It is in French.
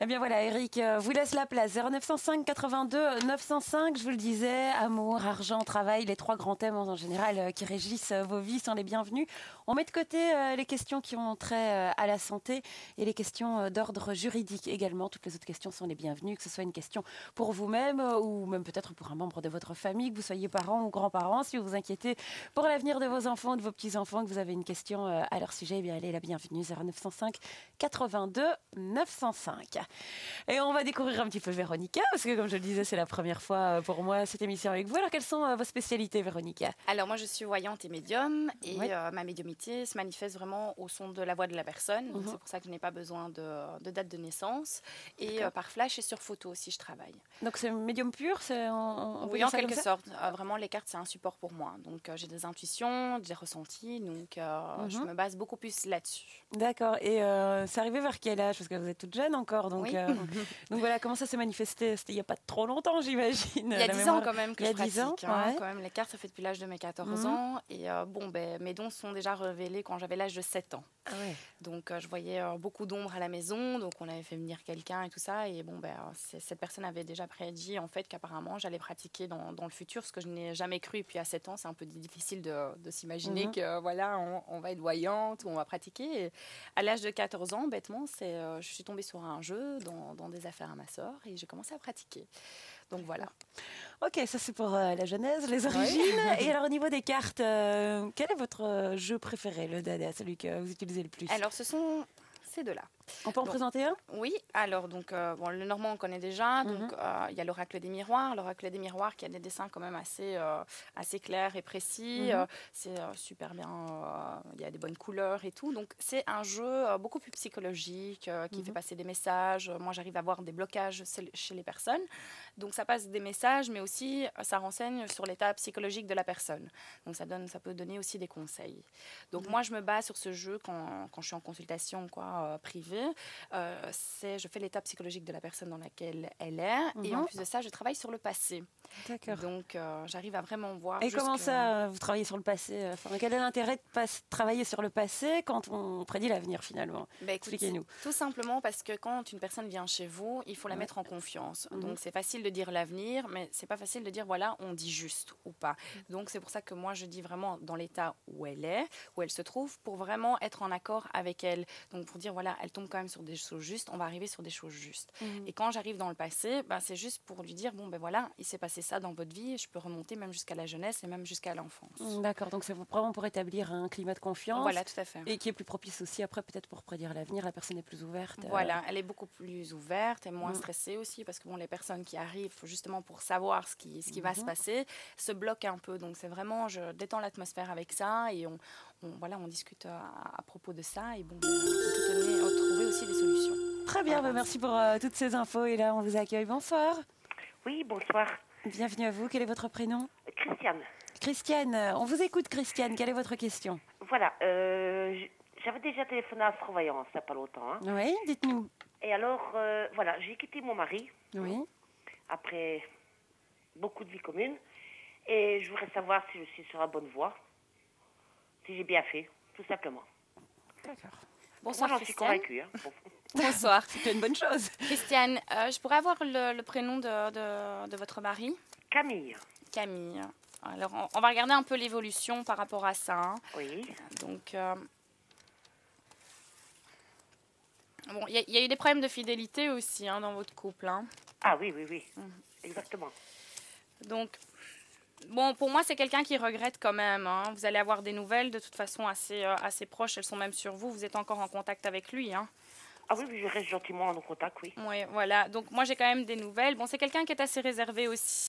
Eh bien voilà, Eric, vous laisse la place. 0905 82 905, je vous le disais, amour, argent, travail, les trois grands thèmes en général qui régissent vos vies sont les bienvenus. On met de côté les questions qui ont trait à la santé et les questions d'ordre juridique également. Toutes les autres questions sont les bienvenues, que ce soit une question pour vous-même ou même peut-être pour un membre de votre famille, que vous soyez parents ou grands-parents. Si vous vous inquiétez pour l'avenir de vos enfants, de vos petits-enfants, que vous avez une question à leur sujet, eh bien elle est la bienvenue. 0905 82 905. Et on va découvrir un petit peu Véronica, parce que comme je le disais, c'est la première fois pour moi cette émission avec vous. Alors, quelles sont vos spécialités, Véronica? Alors moi je suis voyante et médium Oui. et ma médiumnité se manifeste vraiment au son de la voix de la personne. Donc Mhm. c'est pour ça que je n'ai pas besoin de date de naissance. Et D'accord. par flash et sur photo aussi je travaille. Donc, c'est médium pur, on peut Oui, dire en ça comme quelque ça? sorte. Vraiment les cartes c'est un support pour moi. Donc j'ai des intuitions, des ressentis. Donc je Mhm. me base beaucoup plus là-dessus. D'accord. Et c'est arrivé vers quel âge? Parce que vous êtes toute jeune encore. Donc, Oui. donc voilà, comment ça s'est manifesté? C'était il n'y a pas trop longtemps, j'imagine. Il y a La 10 ans mémoire. quand même Il que y je a 10 ans, pratique. Hein. ouais. Quand même, les cartes, ça fait depuis l'âge de mes 14 Mhm. ans. Et bon, mes dons sont déjà révélés quand j'avais l'âge de 7 ans. Ah ouais. Donc, je voyais beaucoup d'ombre à la maison. Donc, on avait fait venir quelqu'un et tout ça. Et bon, cette personne avait déjà prédit en fait qu'apparemment, j'allais pratiquer dans le futur, ce que je n'ai jamais cru. Et puis, à 7 ans, c'est un peu difficile de s'imaginer Mhm. que voilà, on va être voyante ou on va pratiquer. Et à l'âge de 14 ans, bêtement, je suis tombée sur un jeu dans des affaires à ma sœur et j'ai commencé à pratiquer. Donc, voilà. Ok, ça c'est pour la genèse, les Oui. origines. Et alors au niveau des cartes, quel est votre jeu préféré, le dada, celui que vous utilisez le plus? Alors, ce sont ces deux-là. On peut en Donc, présenter un? oui, alors, donc, bon, le normand, on connaît déjà. Donc, Mhm. il y a l'oracle des miroirs. L'oracle des miroirs qui a des dessins quand même assez clairs et précis. Mhm. C'est super bien. Il y a des bonnes couleurs et tout. Donc, c'est un jeu beaucoup plus psychologique qui fait Mhm. passer des messages. Moi, j'arrive à voir des blocages chez les personnes. Donc, ça passe des messages, mais aussi, ça renseigne sur l'état psychologique de la personne. Donc, ça peut donner aussi des conseils. Donc, moi, je me base sur ce jeu quand je suis en consultation privée. Je fais l'état psychologique de la personne dans laquelle elle est. Et en Mhm. plus de ça, je travaille sur le passé. D'accord. Donc, j'arrive à vraiment voir Et comment jusque... ça, vous travaillez sur le passé? Enfin, quel est l'intérêt de travailler sur le passé quand on prédit l'avenir finalement? Ben écoute, Expliquez-nous. tout simplement parce que quand une personne vient chez vous, il faut la Ouais. mettre en confiance. Mhm. Donc c'est facile de dire l'avenir, mais c'est pas facile de dire voilà, on dit juste ou pas. Donc c'est pour ça que moi je dis vraiment dans l'état où elle est, où elle se trouve, pour vraiment être en accord avec elle. Donc pour dire voilà, elle tombe quand même sur des choses justes, on va arriver sur des choses justes. Mhm. Et quand j'arrive dans le passé, ben, c'est juste pour lui dire bon ben voilà, il s'est passé ça dans votre vie, je peux remonter même jusqu'à la jeunesse et même jusqu'à l'enfance. D'accord, donc c'est vraiment pour établir un climat de confiance Voilà, tout à fait. et qui est plus propice aussi après peut-être pour prédire l'avenir. La personne est plus ouverte. Voilà, elle est beaucoup plus ouverte et moins Mhm. stressée aussi parce que bon, les personnes qui arrivent justement pour savoir ce qui va se Mhm. passer se bloquent un peu. Donc c'est vraiment, je détends l'atmosphère avec ça et voilà, on discute à propos de ça et bon, on peut trouver aussi des solutions Très par bien, rapport à ça. merci pour toutes ces infos. Et là, on vous accueille. Bonsoir. Oui, bonsoir. Bienvenue à vous. Quel est votre prénom? Christiane. Christiane, on vous écoute, Christiane. Quelle est votre question? Voilà, j'avais déjà téléphoné à Astrovoyance il n'y a pas longtemps. Hein. Oui, dites-nous. Et alors, voilà, j'ai quitté mon mari Oui. après beaucoup de vie commune. Et je voudrais savoir si je suis sur la bonne voie, si j'ai bien fait, tout simplement. D'accord. Bonsoir Moi, j'en suis Christiane. convaincue. Hein. Bon. Bonsoir. C'est une bonne chose. Christiane, je pourrais avoir le prénom de votre mari? Camille. Camille. Alors on va regarder un peu l'évolution par rapport à ça. Hein. Oui. Donc... bon, il y a eu des problèmes de fidélité aussi hein, dans votre couple. Hein. Ah oui, oui, oui. Exactement. Donc, bon, pour moi, c'est quelqu'un qui regrette quand même. Hein. Vous allez avoir des nouvelles de toute façon assez proches. Elles sont même sur vous. Vous êtes encore en contact avec lui. Hein. Ah oui, oui, je reste gentiment en contact, oui. Oui, voilà. Donc, moi, j'ai quand même des nouvelles. Bon, c'est quelqu'un qui est assez réservé aussi.